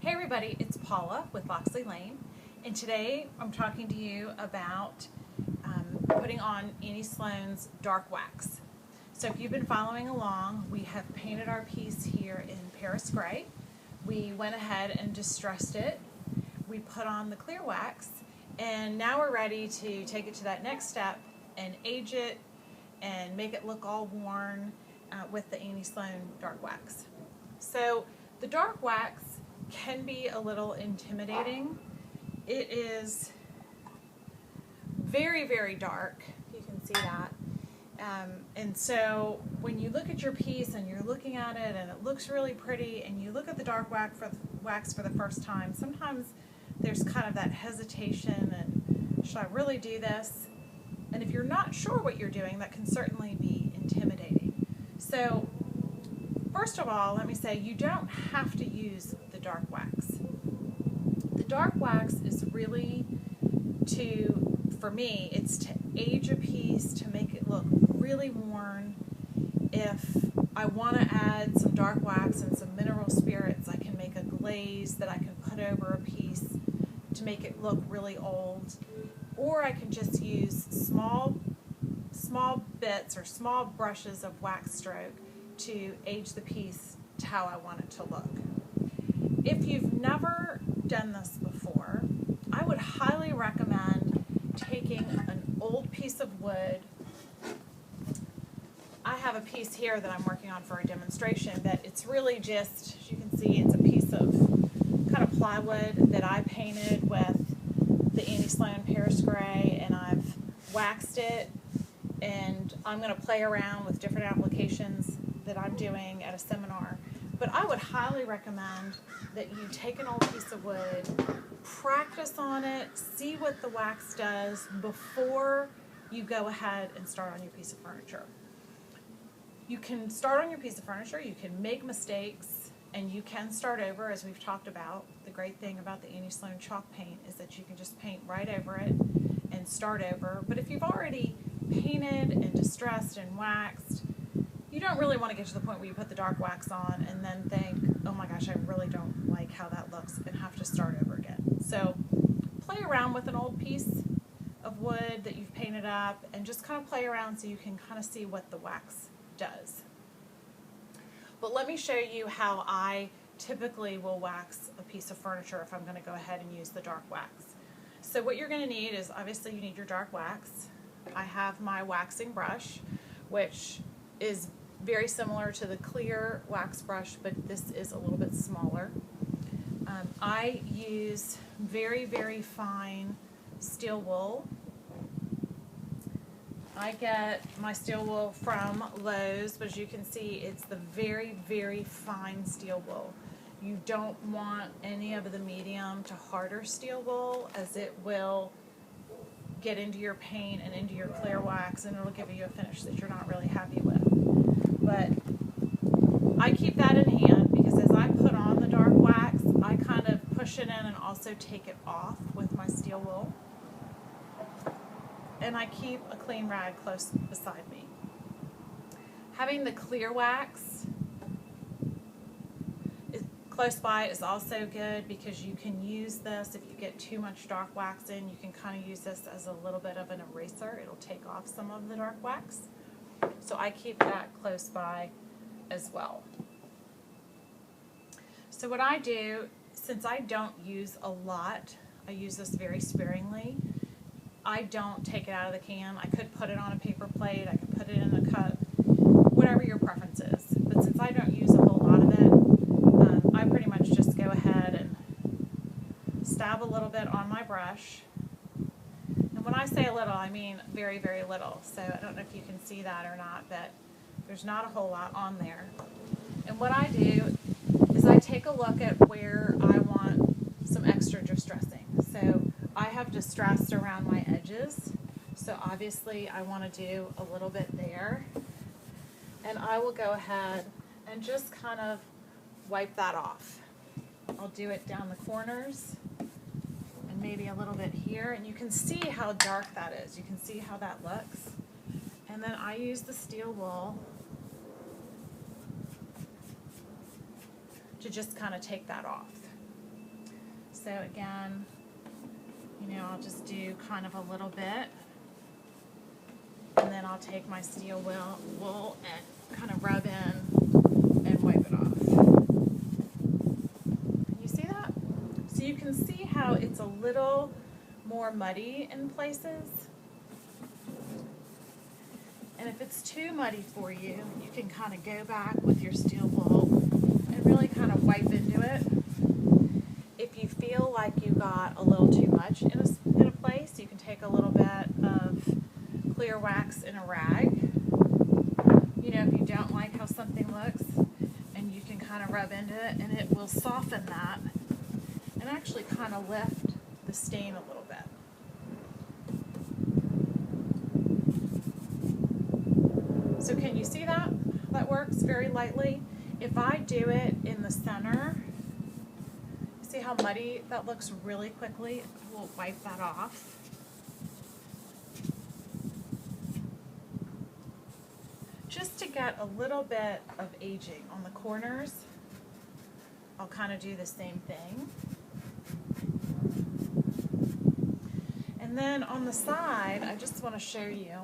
Hey everybody, it's Paula with Locksley Lane, and today I'm talking to you about putting on Annie Sloan's dark wax. So if you've been following along, we have painted our piece here in Paris Gray. We went ahead and distressed it. We put on the clear wax, and now we're ready to take it to that next step and age it and make it look all worn with the Annie Sloan dark wax. So the dark wax can be a little intimidating. It is very, very dark. You can see that. And so when you look at your piece and you're looking at it and it looks really pretty and you look at the dark wax for the first time, sometimes there's kind of that hesitation and should I really do this? And if you're not sure what you're doing, that can certainly be intimidating. So first of all, let me say you don't have to use the dark wax. The dark wax is really for me, it's to age a piece, to make it look really worn. If I want to add some dark wax and some mineral spirits, I can make a glaze that I can put over a piece to make it look really old. Or I can just use small bits or small brushes of wax stroke to age the piece to how I want it to look. If you've never done this before, I would highly recommend taking an old piece of wood. I have a piece here that I'm working on for a demonstration, but it's really just, as you can see, it's a piece of kind of plywood that I painted with the Annie Sloan Paris Gray, and I've waxed it, and I'm going to play around with different applications that I'm doing at a seminar. But I would highly recommend that you take an old piece of wood, practice on it, see what the wax does before you go ahead and start on your piece of furniture. You can start on your piece of furniture, you can make mistakes, and you can start over, as we've talked about. The great thing about the Annie Sloan chalk paint is that you can just paint right over it and start over. But if you've already painted and distressed and waxed, you don't really want to get to the point where you put the dark wax on and then think, oh my gosh, I really don't like how that looks, and have to start over again. So play around with an old piece of wood that you've painted up and just kind of play around so you can kind of see what the wax does. But let me show you how I typically will wax a piece of furniture if I'm going to go ahead and use the dark wax. So what you're going to need is, obviously you need your dark wax. I have my waxing brush, which is very similar to the clear wax brush, but this is a little bit smaller. I use very, very fine steel wool. I get my steel wool from Lowe's, but as you can see, it's the very, very fine steel wool. You don't want any of the medium to harder steel wool, as it will get into your paint and into your clear wax, and it'll give you a finish that you're not really happy with. But I keep that in hand because as I put on the dark wax, I kind of push it in and also take it off with my steel wool. And I keep a clean rag close beside me. Having the clear wax close by is also good because you can use this, if you get too much dark wax in, you can kind of use this as a little bit of an eraser. It'll take off some of the dark wax. So I keep that close by as well. So what I do, since I don't use a lot, I use this very sparingly. I don't take it out of the can. I could put it on a paper plate, I could put it in a cup, whatever your preference is. But since I don't use a whole lot of it, I pretty much just go ahead and stab a little bit on my brush. And when I say a little, I mean very, very little. So I don't know if you can see that or not, but there's not a whole lot on there. And what I do is I take a look at where I want some extra distressing. So I have distressed around my edges, so obviously I want to do a little bit there. And I will go ahead and just kind of wipe that off. I'll do it down the corners and maybe a little bit here, and you can see how dark that is. You can see how that looks. And then I use the steel wool to just kind of take that off. So again, you know, I'll just do kind of a little bit, and then I'll take my steel wool and kind of rub in and wipe it off. You see that? So you can see how it's a little more muddy in places. And if it's too muddy for you, you can kind of go back with your steel wool and really kind of wipe into it. If you feel like you got a little too much in a place, you can take a little bit of clear wax in a rag. You know, if you don't like how something looks, and you can kind of rub into it, and it will soften that and actually kind of lift the stain a little bit. So can you see that? That works very lightly. If I do it in the center, see how muddy that looks really quickly? We'll wipe that off. Just to get a little bit of aging on the corners, I'll kind of do the same thing. And then on the side, I just want to show you,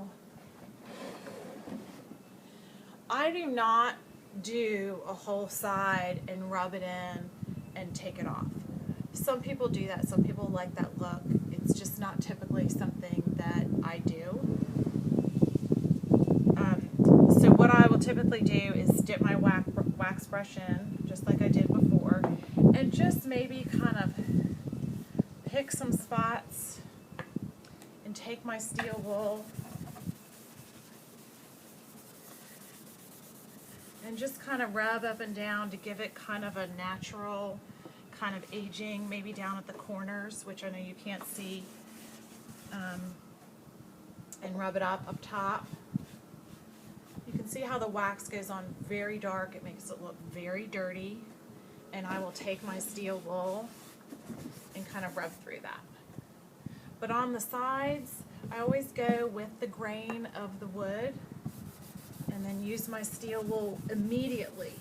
I do not do a whole side and rub it in and take it off. Some people do that. Some people like that look. It's just not typically something that I do. So what I will typically do is dip my wax brush in, just like I did before, and just maybe kind of pick some spots and take my steel wool and just kind of rub up and down to give it kind of a natural kind of aging, maybe down at the corners, which I know you can't see, and rub it up top. You can see how the wax goes on very dark. It makes it look very dirty. And I will take my steel wool and kind of rub through that. But on the sides, I always go with the grain of the wood and then use my steel wool immediately.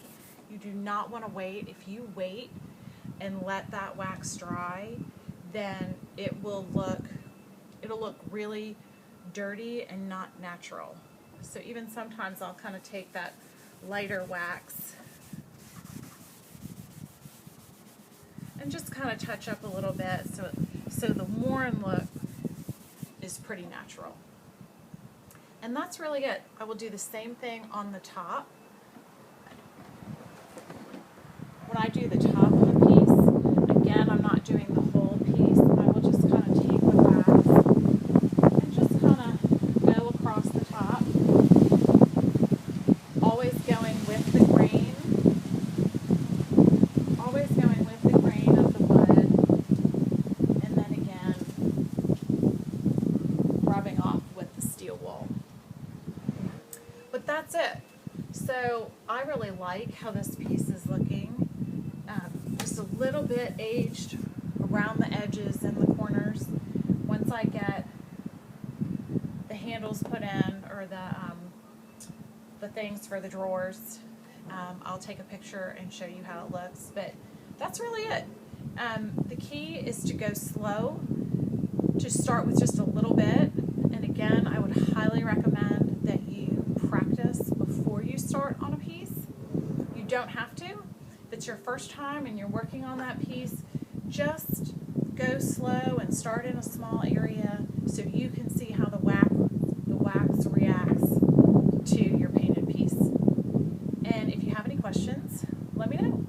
You do not want to wait. If you wait and let that wax dry, then it'll look really dirty and not natural. So even sometimes I'll kind of take that lighter wax and just kind of touch up a little bit so the worn look is pretty natural. And that's really it. I will do the same thing on the top. When I do the top of the piece, again, I'm not doing the whole piece. I will just kind of take the wax and just kind of go across the top, always going with the grain, of the wood, and then again, rubbing off with the steel wool. But that's it. So I really like how this piece is looking. Just a little bit aged around the edges and the corners. Once I get the handles put in, or the things for the drawers, I'll take a picture and show you how it looks. But that's really it. The key is to go slow, to start with just a little bit. And again, I would highly recommend that you practice before you start on a piece. You don't have to. If it's your first time and you're working on that piece, just go slow and start in a small area so you can see how the wax reacts to your painted piece. And if you have any questions, let me know.